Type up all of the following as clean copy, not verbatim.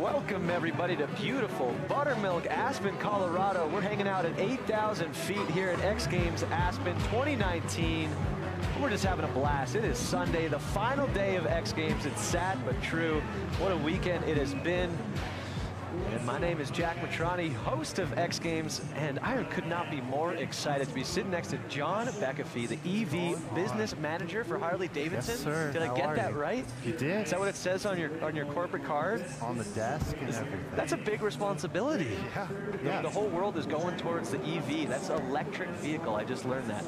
Welcome everybody to beautiful Buttermilk, Aspen, Colorado. We're hanging out at 8,000 feet here at X Games Aspen 2019. We're just having a blast. It is Sunday, the final day of X Games. It's sad but true. What a weekend it has been. And my name is Jack Matrani, host of X Games, and I could not be more excited to be sitting next to John Beckafee, the EV business manager for Harley-Davidson. Yes, sir. Did I get that right? You did. Is that what it says on your corporate card? On the desk and everything. That's a big responsibility. Yeah. The whole world is going towards the EV. That's an electric vehicle. I just learned that.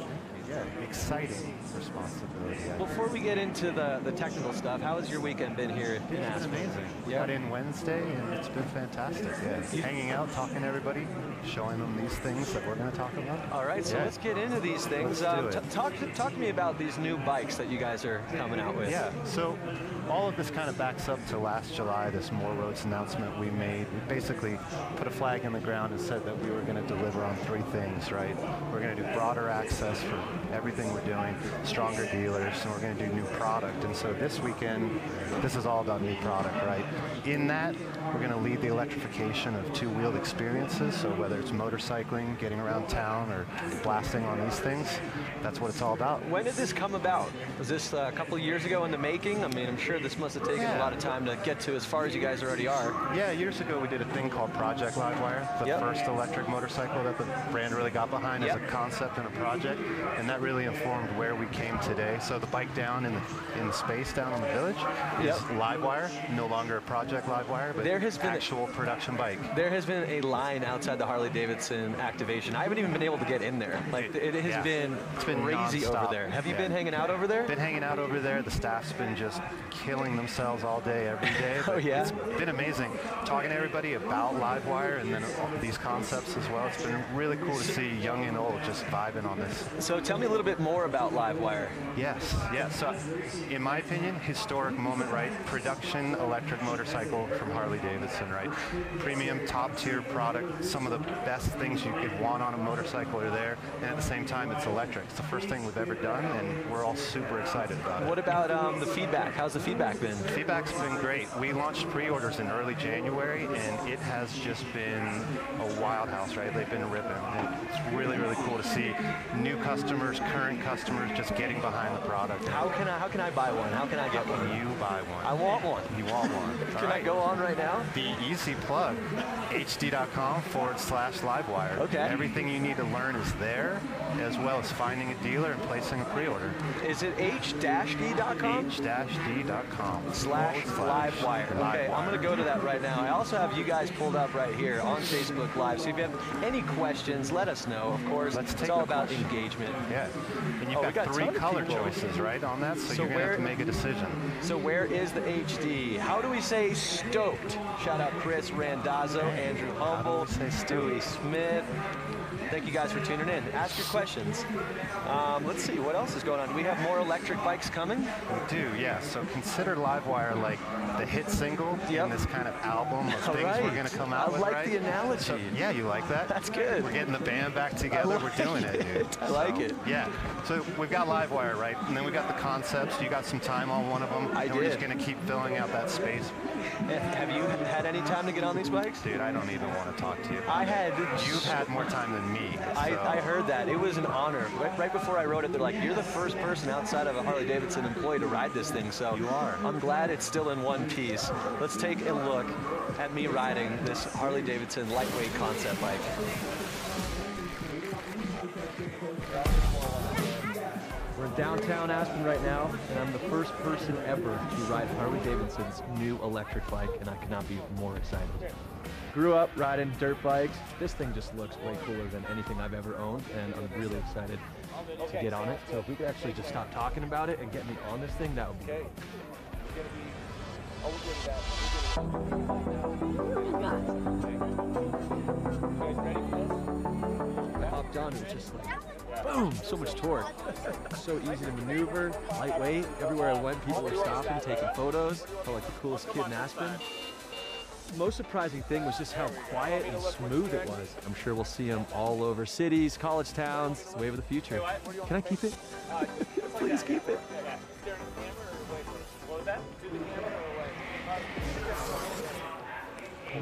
Yeah, exciting responsibility. Before we get into the technical stuff, how has your weekend been here in It's Aspen? been amazing. We got in Wednesday and it's been fantastic. Yeah. Hanging out, talking to everybody, showing them these things that we're going to talk about. All right, so let's get into these things. Let's do it. Talk to me about these new bikes that you guys are coming out with. Yeah, so all of this kind of backs up to last July, this More Roads announcement we made. We basically put a flag in the ground and said that we were going to deliver on three things, right? We're going to do broader access for everything we're doing, stronger dealers, and we're going to do new product. And so this weekend, this is all about new product, right? In that, we're going to lead the electrification of two-wheeled experiences. So whether it's motorcycling, getting around town, or blasting on these things, that's what it's all about. When did this come about? Was this a couple of years ago in the making? I mean, I'm sure this must have taken a lot of time to get to as far as you guys already are. Yeah, years ago we did a thing called Project Livewire, the first electric motorcycle that the brand really got behind as a concept and a project, and that really informed where we came today. So the bike down in the space down in the village is Livewire, no longer a Project Livewire, but there has been actual production bike. There has been a line outside the Harley-Davidson activation. I haven't even been able to get in there. Like it has been crazy over there. Have you been hanging out over there? Been hanging out over there. The staff's been just killing themselves all day, every day. It's been amazing. Talking to everybody about Livewire and then these concepts as well. It's been really cool to see young and old just vibing on this. So tell me a little bit more about Livewire. Yes. So in my opinion, historic moment, right? Production electric motorcycle from Harley-Davidson, right? Premium, top-tier product. Some of the best things you could want on a motorcycle are there, and at the same time, it's electric. It's the first thing we've ever done, and we're all super excited about it. What about the feedback? How's the feedback been? The feedback's been great. We launched pre-orders in early January, and it has just been a wild house, right? They've been ripping. And it's really, really cool to see new customers, current customers just getting behind the product. How can I buy one? How can I get one? You buy one. I want one. You want one. Can I go on right now? The easy plug, hd.com/Livewire. Okay. Everything you need to learn is there, as well as finding a dealer and placing a pre-order. Is it h-d.com? h-d.com/Livewire. Okay, I'm going to go to that right now. I also have you guys pulled up right here on Facebook Live. So if you have any questions, let us know. Of course, it's all about engagement. Yeah. And you've got three color choices, right, on that, so you're going to have to make a decision. So where is the HD? How do we say stoked? Shout out Chris Randazzo, Andrew Humble, Stewie Smith. Thank you guys for tuning in. Ask your questions. Let's see, what else is going on? Do we have more electric bikes coming? We do, yeah. So consider Livewire like the hit single in this kind of album of things we're going to come out with, I like the analogy. So, yeah, you like that? That's good. We're getting the band back together. We're doing it, dude. I like it. Yeah. So we've got Livewire, right? And then we got the concepts. You got some time on one of them. We're just going to keep filling out that space. Have you had any time to get on these bikes? Dude, I don't even want to talk to you. You've had more time than me. I heard that. It was an honor. Right before I wrote it, they're like, you're the first person outside of a Harley-Davidson employee to ride this thing. So you are. I'm glad it's still in one piece. Let's take a look at me riding this Harley-Davidson lightweight concept bike. We're in downtown Aspen right now, and I'm the first person ever to ride Harley-Davidson's new electric bike, and I could not be more excited. Grew up riding dirt bikes. This thing just looks way cooler than anything I've ever owned, and I'm really excited to get on it. So if we could actually just stop talking about it and get me on this thing, that would be great. I hopped on, it was just like, boom, so much torque. So easy to maneuver, lightweight. Everywhere I went, people were stopping, taking photos. Felt like the coolest kid in Aspen. The most surprising thing was just how quiet and smooth it was. I'm sure we'll see them all over cities, college towns. It's the wave of the future. Can I keep it? Please keep it.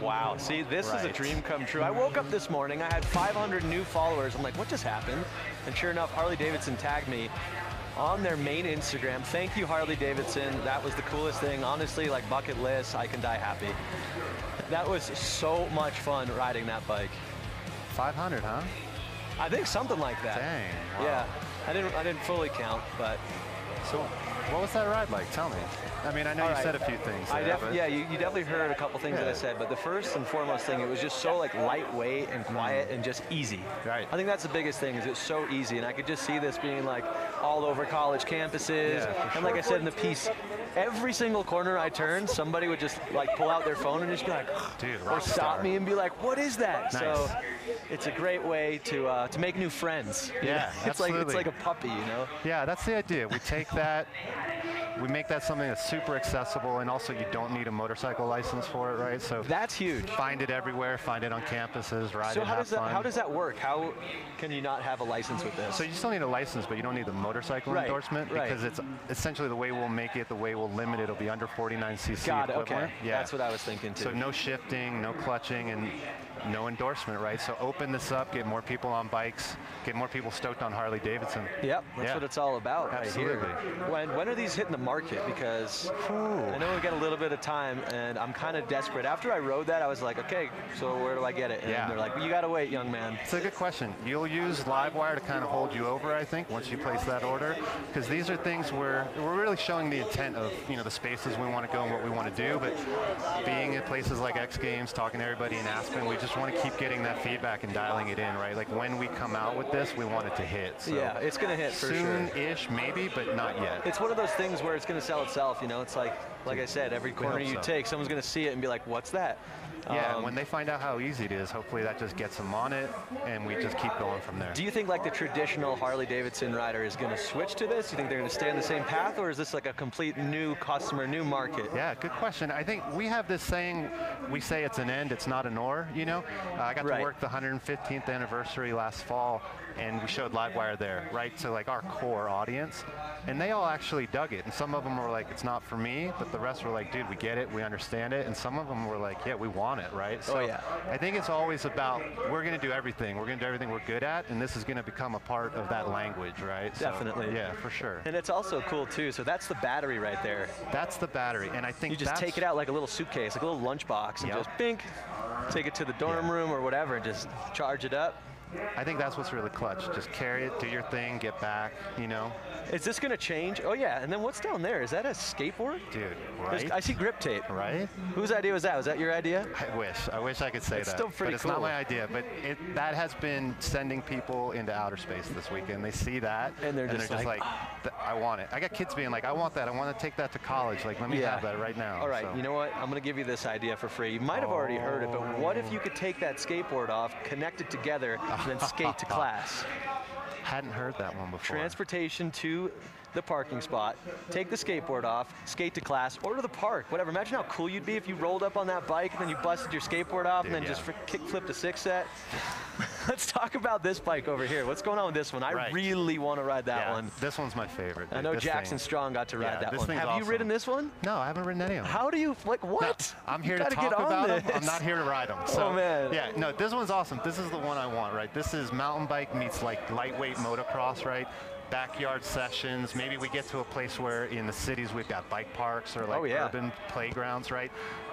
Wow, see, this is a dream come true. I woke up this morning, I had 500 new followers. I'm like, what just happened? And sure enough, Harley-Davidson tagged me on their main Instagram. Thank you, Harley-Davidson. That was the coolest thing. Honestly, like bucket list, I can die happy. That was so much fun riding that bike. 500, huh? I think something like that. Dang. Wow. Yeah, I didn't fully count, but. So what was that ride like? Tell me. I mean, I know you said a few things there, yeah, you definitely heard a couple things that I said, but the first and foremost thing, it was just so like lightweight and quiet and just easy. Right. I think that's the biggest thing, is it's so easy, and I could just see this being like all over college campuses. Yeah, and like I said in the piece, every single corner I turned, somebody would just like pull out their phone and just be like, dude, or stop me and be like, what is that? Nice. So it's a great way to make new friends. Yeah, it's like a puppy, you know? Yeah, that's the idea. We take that, we make that something that's super accessible, and also you don't need a motorcycle license for it, right? So that's huge. Find it everywhere, find it on campuses, ride it, have fun. How does that work? How can you not have a license with this? So you still need a license, but you don't need the motorcycle endorsement, because it's essentially the way we'll make it, the way we'll limit it, it'll be under 49cc Got it, equivalent. okay. Yeah. That's what I was thinking too. So no shifting, no clutching, and no endorsement, right? So open this up, get more people on bikes, get more people stoked on Harley-Davidson. Yep, that's what it's all about. Absolutely. Right here. When are these hitting the market? Because I know we've got a little bit of time, and I'm kind of desperate. After I rode that, I was like, okay, so where do I get it? And they're like, well, you got to wait, young man. It's a good question. You'll use Livewire to kind of hold you over, I think, once you place that order, because these are things where we're really showing the intent of, you know, the spaces we want to go and what we want to do, but being at places like X Games, talking to everybody in Aspen, we just want to keep getting that feedback and dialing it in, right? Like when we come out with this, we want it to hit. So yeah, it's going to hit for sure. Soon-ish, maybe, but not yet. It's one of those things where it's going to sell itself, you know? It's like I said, every corner you take, someone's going to see it and be like, what's that? Yeah, when they find out how easy it is, hopefully that just gets them on it, and we just keep going from there. Do you think like the traditional Harley-Davidson rider is going to switch to this? Do you think they're going to stay on the same path, or is this like a complete new customer, new market? Yeah, good question. I think we have this saying, we say it's an end, it's not an or, you know? I got to work the 115th anniversary last fall, and we showed Livewire there, right? So like our core audience, and they all actually dug it. And some of them were like, it's not for me, but the rest were like, dude, we get it, we understand it. And some of them were like, yeah, we want it, right? So I think it's always about, we're going to do everything. We're going to do everything we're good at, and this is going to become a part of that language, right? Definitely. So, yeah, for sure. And it's also cool too. So that's the battery right there. That's the battery, and I think you just take it out like a little suitcase, like a little lunchbox, and just bink, take it to the dorm room or whatever, and just charge it up. I think that's what's really clutch. Just carry it, do your thing, get back, you know. Is this going to change? Oh, yeah. And then what's down there? Is that a skateboard? Dude, right? I see grip tape. Right? Whose idea was that? Was that your idea? I wish I could say it's that. Still pretty but it's cool. not my idea. But that has been sending people into outer space this weekend. They see that, and they're just like I want it. I got kids being like, I want that. I want to take that to college. Like, let me have that right now. All right, you know what? I'm going to give you this idea for free. You might have already heard it, but what if you could take that skateboard off, connect it together, and then skate to class? Hadn't heard that one before. Transportation to the parking spot, take the skateboard off, skate to class, or to the park, whatever. Imagine how cool you'd be if you rolled up on that bike and then you busted your skateboard off and then just kick flipped a six set. Let's talk about this bike over here. What's going on with this one? I really want to ride that one. This one's my favorite. I know Jackson Strong got to ride that one. Have you ridden this one? No, I haven't ridden any of them. How do you, like, what? No, I'm here to talk about them. I'm not here to ride them. So, oh, man. Yeah, no, this one's awesome. This is the one I want, right? This is mountain bike meets like lightweight motocross, right? Backyard sessions. Maybe we get to a place where in the cities we've got bike parks or like urban playgrounds, right?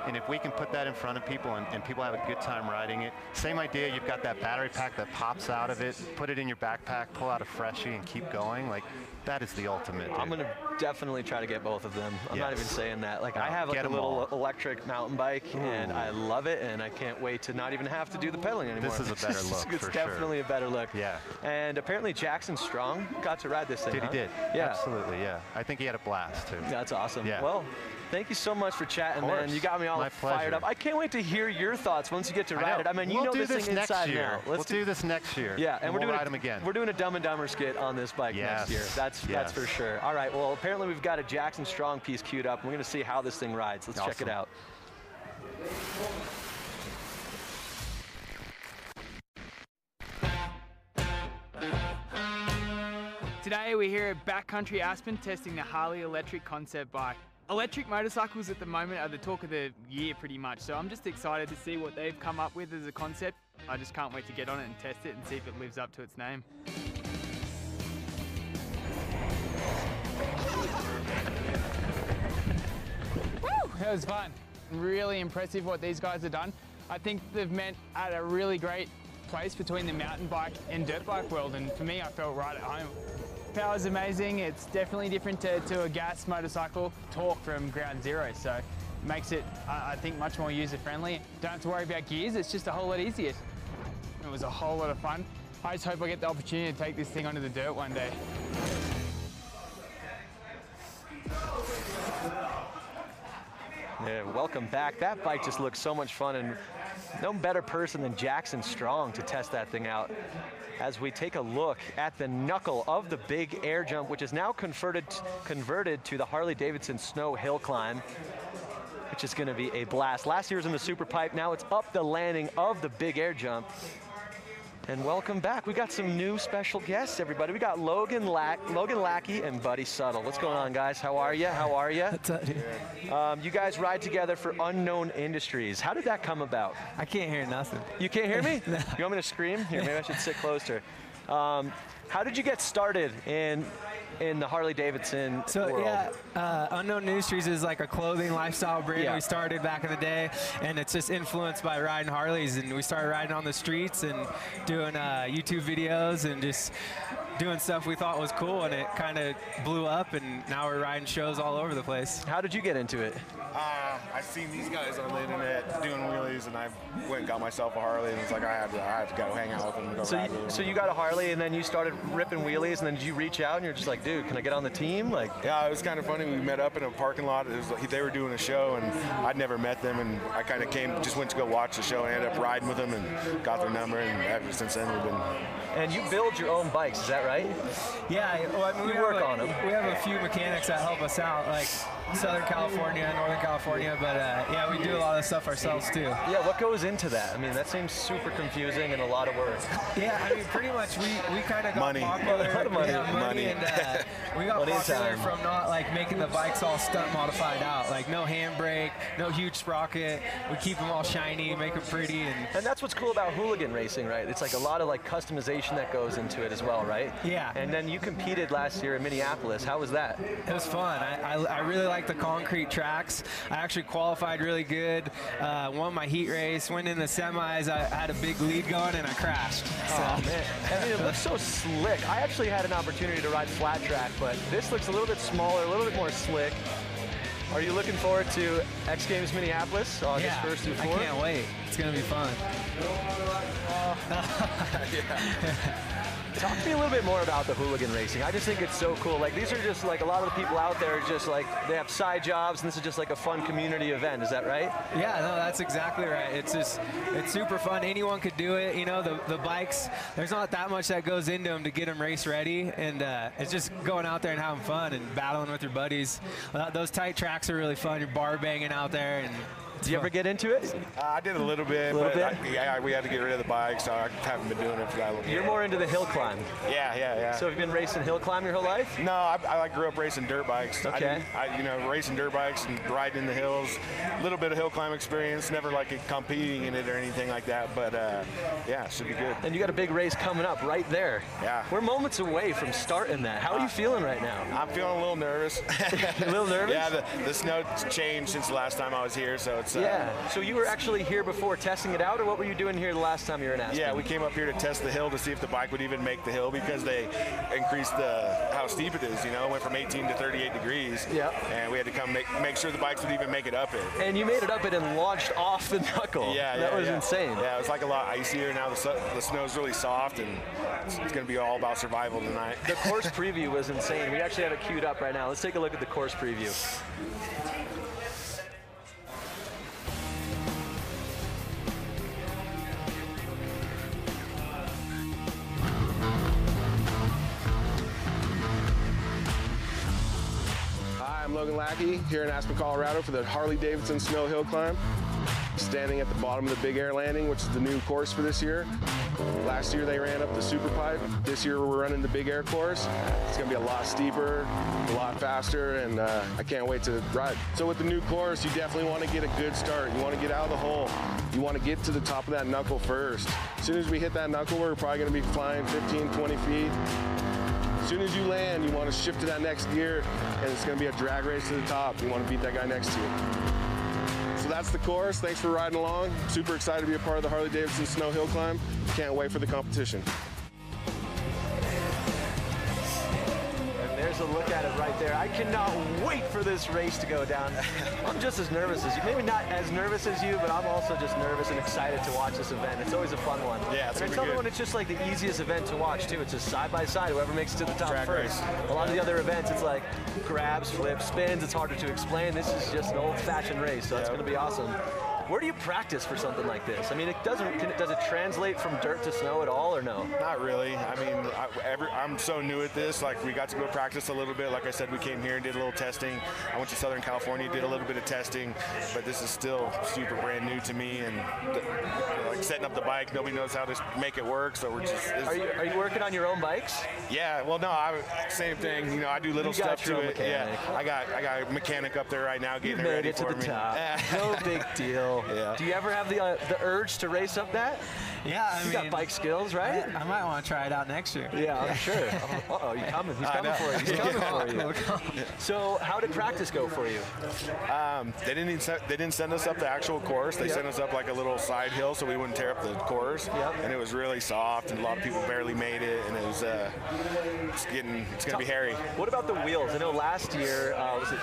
And if we can put that in front of people and people have a good time riding it, same idea, you've got that battery pack that pops out of it, put it in your backpack, pull out a freshie and keep going. Like, that is the ultimate, dude. I'm going to definitely try to get both of them. I'm not even saying that. Like, I have like a little electric mountain bike, and I love it, and I can't wait to not even have to do the pedaling anymore. This is a better look, It's definitely a better look. Yeah. And apparently Jackson Strong got to ride this thing, He did. Yeah. Absolutely, yeah. I think he had a blast, too. That's awesome. Yeah. Well, thank you so much for chatting, man. You got me all fired up. I can't wait to hear your thoughts once you get to ride it. I mean, you know this thing inside and out. We'll do this next year. Yeah, and we'll ride them again. We're doing a Dumb and Dumber skit on this bike next year. That's for sure. All right, well, apparently we've got a Jackson Strong piece queued up. We're going to see how this thing rides. Let's check it out. Today we're here at Backcountry Aspen testing the Harley electric concept bike. Electric motorcycles at the moment are the talk of the year pretty much, so I'm just excited to see what they've come up with as a concept. I just can't wait to get on it and test it and see if it lives up to its name. Woo! That was fun. Really impressive what these guys have done. I think they've met at a really great place between the mountain bike and dirt bike world, and for me I felt right at home. Power's amazing. It's definitely different to a gas motorcycle. Torque from ground zero, so it makes it, I think, much more user-friendly. Don't have to worry about gears, it's just a whole lot easier. It was a whole lot of fun. I just hope I get the opportunity to take this thing onto the dirt one day. Yeah, welcome back. That bike just looks so much fun, and no better person than Jackson Strong to test that thing out. As we take a look at the knuckle of the big air jump, which is now converted to the Harley-Davidson snow hill climb, which is going to be a blast. Last year was in the super pipe, now it's up the landing of the big air jump. And welcome back. We got some new special guests, everybody. We got Logan Lackey and Buddy Suttle. What's going on, guys? How are you? How are you? What's up, dude? You guys ride together for Unknown Industries. How did that come about? I can't hear nothing. You can't hear me? No. You want me to scream? Here, maybe I should sit closer. How did you get started in the Harley-Davidson world? Yeah, Unknown Industries is like a clothing lifestyle brand we started back in the day, and it's just influenced by riding Harleys, and we started riding on the streets and doing YouTube videos and just doing stuff we thought was cool, and it kind of blew up, and now we're riding shows all over the place. How did you get into it? I seen these guys on the internet doing wheelies, and I went and got myself a Harley, and it's like I had to go hang out with them and go ride with them. So you got a Harley, and then you started ripping wheelies, and then did you reach out and you're just like, dude, can I get on the team? Like, yeah, it was kind of funny. We met up in a parking lot. It was like they were doing a show, and I'd never met them, and I kind of just went to go watch the show, and ended up riding with them and got their number, and ever since then we've been. And you build your own bikes, is that right? Yeah, well, I mean, we work on them. We have a few mechanics that help us out, like Southern California, Northern California, but yeah, we do a lot of stuff ourselves too. Yeah, what goes into that? I mean, that seems super confusing and a lot of work. Yeah, I mean, pretty much we kind of got popular. A lot of money. Yeah, money. And we got popular from not like making the bikes all stunt modified out, like no handbrake, no huge sprocket. We keep them all shiny, make them pretty. And that's what's cool about hooligan racing, right? It's like a lot of like customization that goes into it as well, right? Yeah. And then you competed last year in Minneapolis. How was that? It was fun. I really like the concrete tracks. I actually qualified really good, won my heat race, went in the semis. I had a big lead going and I crashed. Oh, man. I mean, it looks so slick. I actually had an opportunity to ride flat track, but this looks a little bit smaller, a little bit more slick. Are you looking forward to X Games Minneapolis August 1st through 4th? I can't wait. It's going to be fun. Talk to me a little bit more about the hooligan racing. I just think it's so cool. Like, these are just like a lot of the people out there just like they have side jobs, and this is just like a fun community event. Is that right? Yeah, no, that's exactly right. It's super fun. Anyone could do it. You know, the bikes, there's not that much that goes into them to get them race ready, and it's just going out there and having fun and battling with your buddies. Those tight tracks are really fun. You're bar banging out there, and did you ever get into it? I did a little bit, yeah, we had to get rid of the bike, so I haven't been doing it for that long. You're more into the hill climb. Yeah. So have you been racing hill climb your whole life? No, I grew up racing dirt bikes. Okay. Racing dirt bikes and riding in the hills. A little bit of hill climb experience, never like competing in it or anything like that, but yeah, should be good. And you got a big race coming up right there. Yeah. We're moments away from starting that. How are you feeling right now? I'm feeling a little nervous. A little nervous? Yeah, the snow changed since the last time I was here, so it's So. Yeah. So you were actually here before testing it out, or what were you doing here the last time you were in Aspen? Yeah, we came up here to test the hill to see if the bike would even make the hill because they increased how steep it is. You know, it went from 18 to 38 degrees. Yeah. And we had to come make sure the bikes would even make it up it. And you made it up it and launched off the knuckle. Yeah, that was insane. Yeah, it was like a lot icier. Now the snow's really soft, and it's going to be all about survival tonight. The course preview was insane. We actually have it queued up right now. Let's take a look at the course preview. Hi, I'm Logan Lackey here in Aspen, Colorado for the Harley-Davidson Snow Hill Climb. Standing at the bottom of the Big Air Landing, which is the new course for this year. Last year they ran up the Super Pipe. This year we're running the Big Air course. It's gonna be a lot steeper, a lot faster, and I can't wait to ride. So with the new course, you definitely wanna get a good start. You wanna get out of the hole. You wanna get to the top of that knuckle first. As soon as we hit that knuckle, we're probably gonna be flying 15, 20 feet. As soon as you land, you wanna shift to that next gear, and it's gonna be a drag race to the top. You wanna beat that guy next to you. So that's the course. Thanks for riding along. Super excited to be a part of the Harley-Davidson Snow Hill Climb. Can't wait for the competition. And there's a look at it right there. I cannot wait for this race to go down. I'm just as nervous as you. Maybe not as nervous as you, but I'm also just nervous and excited to watch this event. It's always a fun one. Yeah, it's and gonna be good. when it's just like the easiest event to watch too. It's just side by side. Whoever makes it to the top Track first. race. A lot of the other events, it's like grabs, flips, spins. It's harder to explain. This is just an old-fashioned race, so it's going to be awesome. Where do you practice for something like this? I mean, does it translate from dirt to snow at all, or no? Not really. I mean, I'm so new at this. Like, we got to go practice a little bit. Like I said, we came here and did a little testing. I went to Southern California, did a little bit of testing, but this is still super brand new to me. And like setting up the bike, nobody knows how to make it work. So we're just. Are you working on your own bikes? Yeah. Well, no. Same thing. You know, I do little You got stuff your to own it. mechanic. Yeah. I got a mechanic up there right now getting You it made ready it to for the me. top. No big deal. Yeah. Do you ever have the urge to race up that? Yeah, I You mean, got bike skills, right? I might want to try it out next year. Yeah, I'm sure. Uh-oh, he's coming. He's coming for you. He's coming for you. So how did practice go for you? They didn't send us up the actual course. They sent us up like a little side hill so we wouldn't tear up the course. Yep. And it was really soft, and a lot of people barely made it. And it was it's gonna be hairy. What about the wheels? I know last year was it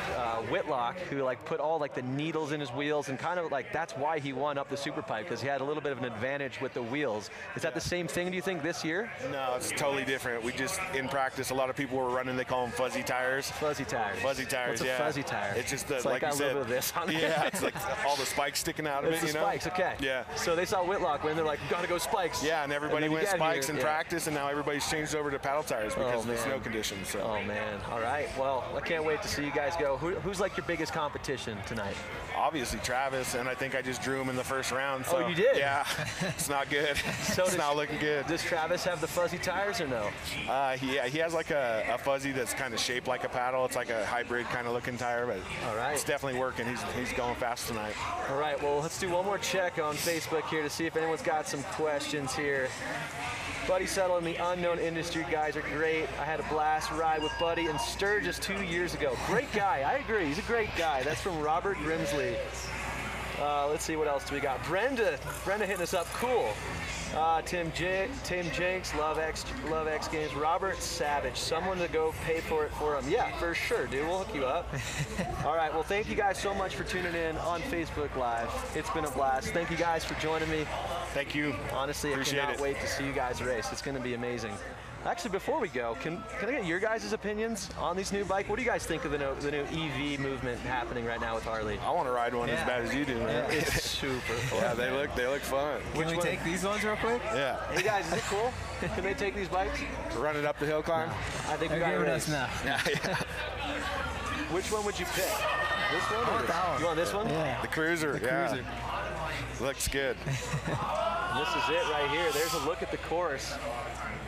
Whitlock who like put all like the needles in his wheels and kind of like that's why he won up the Super Pipe because he had a little bit of an advantage with the wheels. Is that the same thing? Do you think this year? No, it's totally different. We just in practice, a lot of people were running. They call them fuzzy tires. Fuzzy tires. Fuzzy tires. What's a fuzzy tire? It's just the It's like got you a said. little bit of this on it. Yeah, it's like all the spikes sticking out of It's it. the You know. spikes. Okay. Yeah. So they saw Whitlock win. They're like, gotta go spikes. Yeah, and everybody then you went get spikes here, in practice, and now everybody's changed over to paddle tires because of the man. snow conditions. So. Oh man. All right. Well, I can't wait to see you guys go. Who's like your biggest competition tonight? Obviously Travis, and I think I just drew him in the first round. So, Oh, you did? Yeah, it's not good. So it's not looking good. Does Travis have the fuzzy tires or no? He has like a fuzzy that's kind of shaped like a paddle. It's like a hybrid kind of looking tire, but All right. it's definitely working. He's going fast tonight. All right. Well, let's do one more check on Facebook here to see if anyone's got some questions here. Buddy Settle and the Unknown Industry guys are great. I had a blast ride with Buddy and Sturgis 2 years ago. Great guy. I agree. He's a great guy. That's from Robert Grimsley. Let's see what else do we got. Brenda hitting us up. Cool. Tim Jenks, Love X Games. Robert Savage, someone to go pay for it for him. Yeah, for sure, dude. We'll hook you up. All right. Well, thank you guys so much for tuning in on Facebook Live. It's been a blast. Thank you guys for joining me. Thank you. Honestly, Appreciate I cannot it. wait to see you guys race. It's going to be amazing. Actually, before we go, can I get your guys' opinions on these new bikes? What do you guys think of the new EV movement happening right now with Harley? I want to ride one as bad as you do, man. It's super fun. Yeah, they look fun. Can we take these ones real quick? Yeah. Hey guys, is it cool? Can they take these bikes? Run it up the hill climb. I think we They're got giving a us race. now. Which one would you pick? This one? I want that one. You want this one? Yeah. The Cruiser. The yeah. Cruiser. Looks good. This is it right here. There's a look at the course.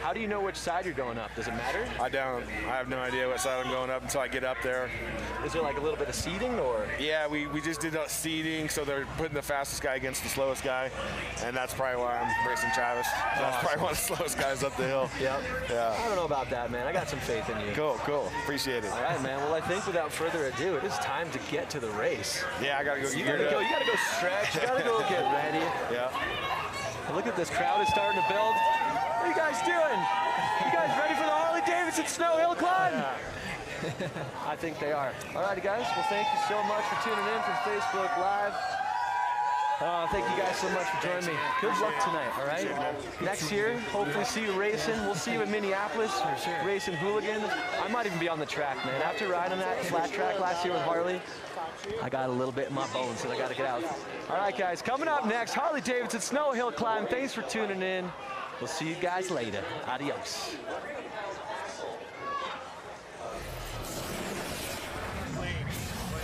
How do you know which side you're going up? Does it matter? I don't. I have no idea what side I'm going up until I get up there. Is there like a little bit of seeding or? Yeah, we just did seeding, so they're putting the fastest guy against the slowest guy, and that's probably why I'm racing Travis. That's probably one of the slowest guys up the hill. Yep. Yeah. I don't know about that, man. I got some faith in you. Cool, cool. Appreciate it. All right, man. Well, I think without further ado, it is time to get to the race. Yeah, I gotta go. You gotta go stretch. You gotta go get ready. Yeah. Look at this crowd is starting to build. What are you guys doing? You guys ready for the Harley-Davidson snow hill climb? I think they are. All righty, guys. Well, thank you so much for tuning in from Facebook Live. Thank you guys so much for joining me. Good luck tonight, all right? Next year, hopefully see you racing. We'll see you in Minneapolis, racing hooligans. I might even be on the track, man. After riding that flat track last year with Harley, I got a little bit in my bones that I got to get out. All right, guys, coming up next, Harley-Davidson Snow Hill Climb. Thanks for tuning in. We'll see you guys later. Adios.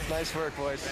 Nice work, boys.